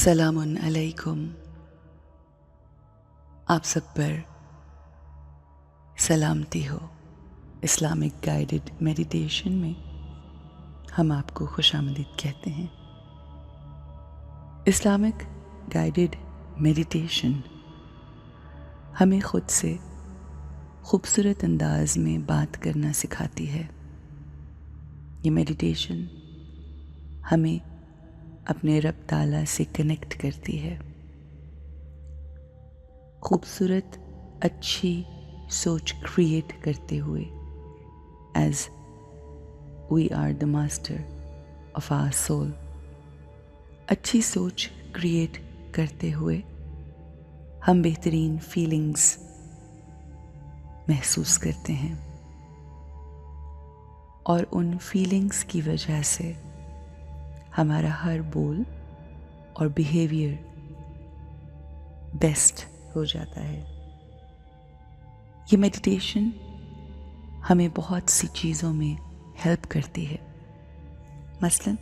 सलामुन अलैकुम। आप सब पर सलामती हो। इस्लामिक गाइडेड मेडिटेशन में हम आपको खुशामदीद कहते हैं। इस्लामिक गाइडेड मेडिटेशन हमें खुद से खूबसूरत अंदाज में बात करना सिखाती है। ये मेडिटेशन हमें अपने रब ताला से कनेक्ट करती है। खूबसूरत अच्छी सोच क्रिएट करते हुए as we are the master of our soul. अच्छी सोच क्रिएट करते हुए हम बेहतरीन फीलिंग्स महसूस करते हैं और उन फीलिंग्स की वजह से हमारा हर बोल और बिहेवियर बेस्ट हो जाता है। ये मेडिटेशन हमें बहुत सी चीज़ों में हेल्प करती है। मसलन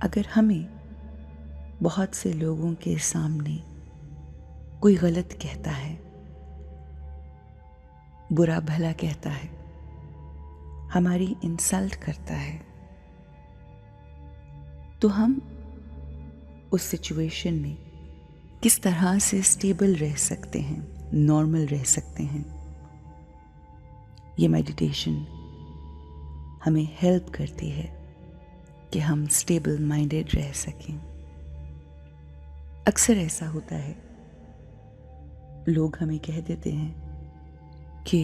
अगर हमें बहुत से लोगों के सामने कोई गलत कहता है, बुरा भला कहता है, हमारी इंसल्ट करता है, तो हम उस सिचुएशन में किस तरह से स्टेबल रह सकते हैं, नॉर्मल रह सकते हैं। ये मेडिटेशन हमें हेल्प करती है कि हम स्टेबल माइंडेड रह सकें। अक्सर ऐसा होता है, लोग हमें कह देते हैं कि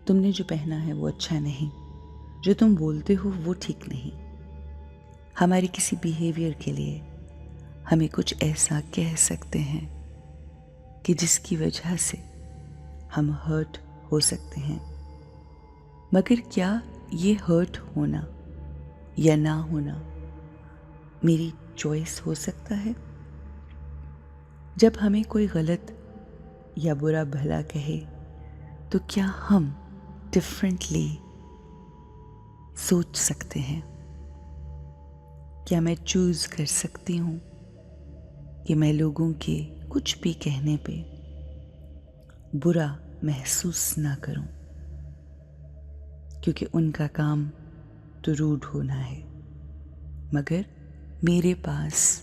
तुमने जो पहना है वो अच्छा नहीं, जो तुम बोलते हो वो ठीक नहीं। हमारे किसी बिहेवियर के लिए हमें कुछ ऐसा कह सकते हैं कि जिसकी वजह से हम हर्ट हो सकते हैं। मगर क्या ये हर्ट होना या ना होना मेरी चॉइस हो सकता है? जब हमें कोई गलत या बुरा भला कहे तो क्या हम डिफरेंटली सोच सकते हैं? क्या मैं चूज़ कर सकती हूँ कि मैं लोगों के कुछ भी कहने पे बुरा महसूस ना करूं, क्योंकि उनका काम तो रूड होना है, मगर मेरे पास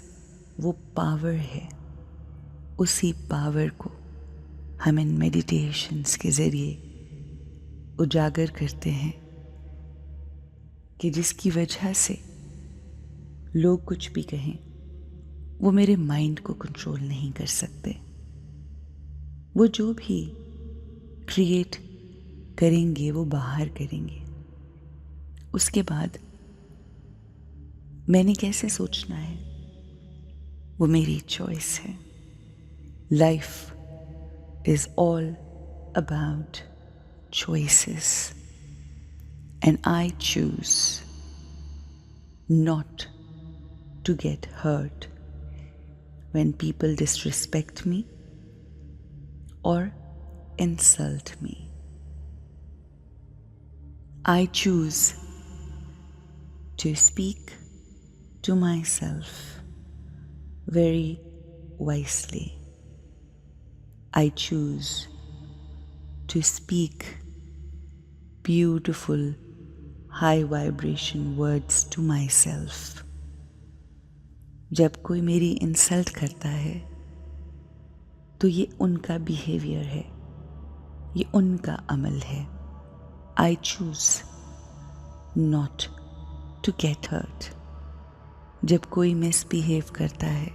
वो पावर है। उसी पावर को हम इन मेडिटेशंस के ज़रिए उजागर करते हैं कि जिसकी वजह से लोग कुछ भी कहें वो मेरे माइंड को कंट्रोल नहीं कर सकते। वो जो भी क्रिएट करेंगे वो बाहर करेंगे। उसके बाद मैंने कैसे सोचना है वो मेरी चॉइस है। Life is all about choices, and I choose not to get hurt when people disrespect me or insult me. I choose to speak to myself very wisely. I choose to speak beautiful, high vibration words to myself. जब कोई मेरी insult करता है तो ये उनका behaviour है, ये उनका अमल है। I choose not to get hurt. जब कोई मिसबिहेव करता है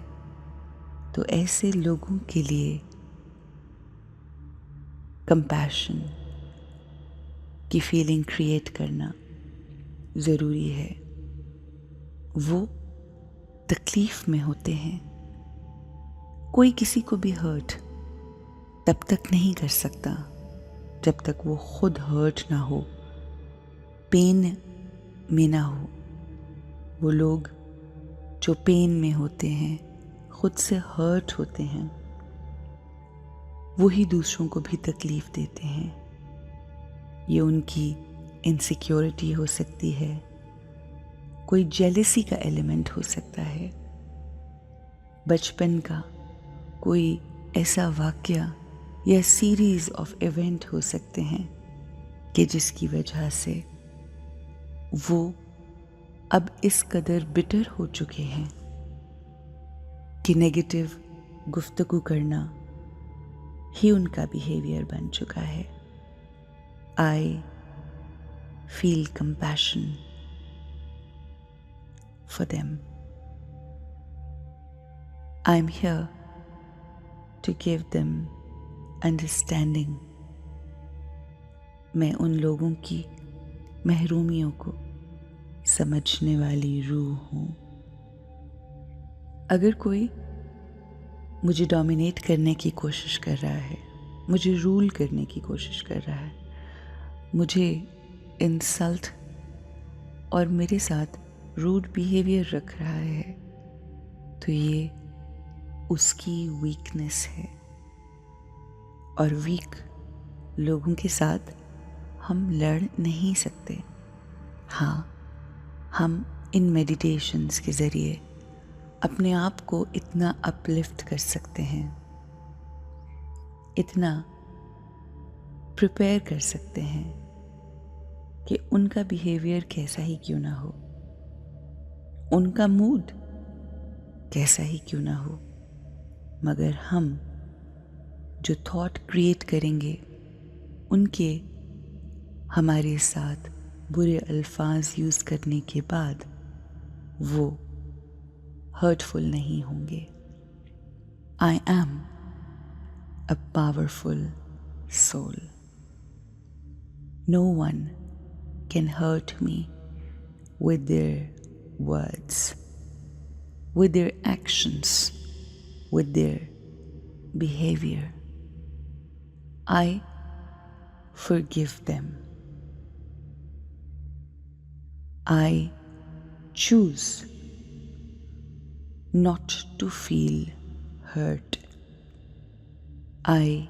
तो ऐसे लोगों के लिए कंपैशन की फीलिंग क्रिएट करना ज़रूरी है। वो तकलीफ़ में होते हैं। कोई किसी को भी हर्ट तब तक नहीं कर सकता जब तक वो खुद हर्ट ना हो, पेन में ना हो। वो लोग जो पेन में होते हैं, खुद से हर्ट होते हैं, वही दूसरों को भी तकलीफ़ देते हैं। ये उनकी इनसिक्योरिटी हो सकती है, कोई जेलसी का एलिमेंट हो सकता है, बचपन का कोई ऐसा वाकया या सीरीज ऑफ इवेंट हो सकते हैं कि जिसकी वजह से वो अब इस कदर बिटर हो चुके हैं कि नेगेटिव गुफ्तगू करना ही उनका बिहेवियर बन चुका है. I feel compassion for them. I'm here to give them understanding. मैं उन लोगों की महरूमियों को समझने वाली रूह हूँ. अगर कोई मुझे डोमिनेट करने की कोशिश कर रहा है, मुझे रूल करने की कोशिश कर रहा है, मुझे इंसल्ट और मेरे साथ रूड बिहेवियर रख रहा है, तो ये उसकी वीकनेस है. और वीक लोगों के साथ हम लड़ नहीं सकते. हाँ, हम इन मेडिटेशंस के ज़रिए अपने आप को इतना अपलिफ्ट कर सकते हैं, इतना प्रिपेयर कर सकते हैं कि उनका बिहेवियर कैसा ही क्यों ना हो, उनका मूड कैसा ही क्यों ना हो, मगर हम जो थॉट क्रिएट करेंगे उनके हमारे साथ बुरे अल्फाज यूज़ करने के बाद वो हर्टफुल नहीं होंगे. I am a powerful soul. No one can hurt me with their words, with their actions, with their behavior. I forgive them. I choose not to feel hurt. I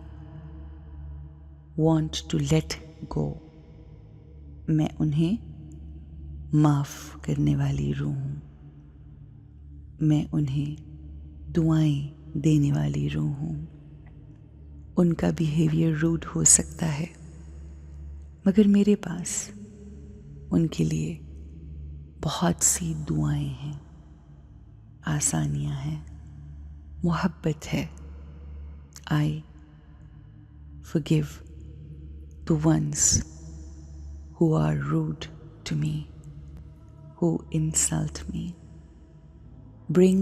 want to let go. मैं उन्हें माफ़ करने वाली रूह हूँ. मैं उन्हें दुआएं देने वाली रूह हूँ. उनका बिहेवियर रूड हो सकता है, मगर मेरे पास उनके लिए बहुत सी दुआएं हैं, आसानियाँ हैं, मोहब्बत है. आई forgive the ones who are rude to me, who insult me. Bring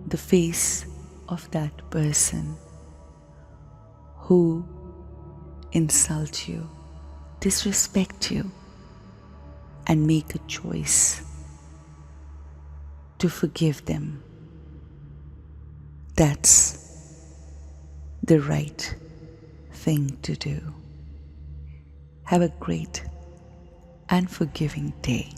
the face of that person who insult you, disrespect you, and make a choice to forgive them. That's the right thing to do. Have a great and forgiving day.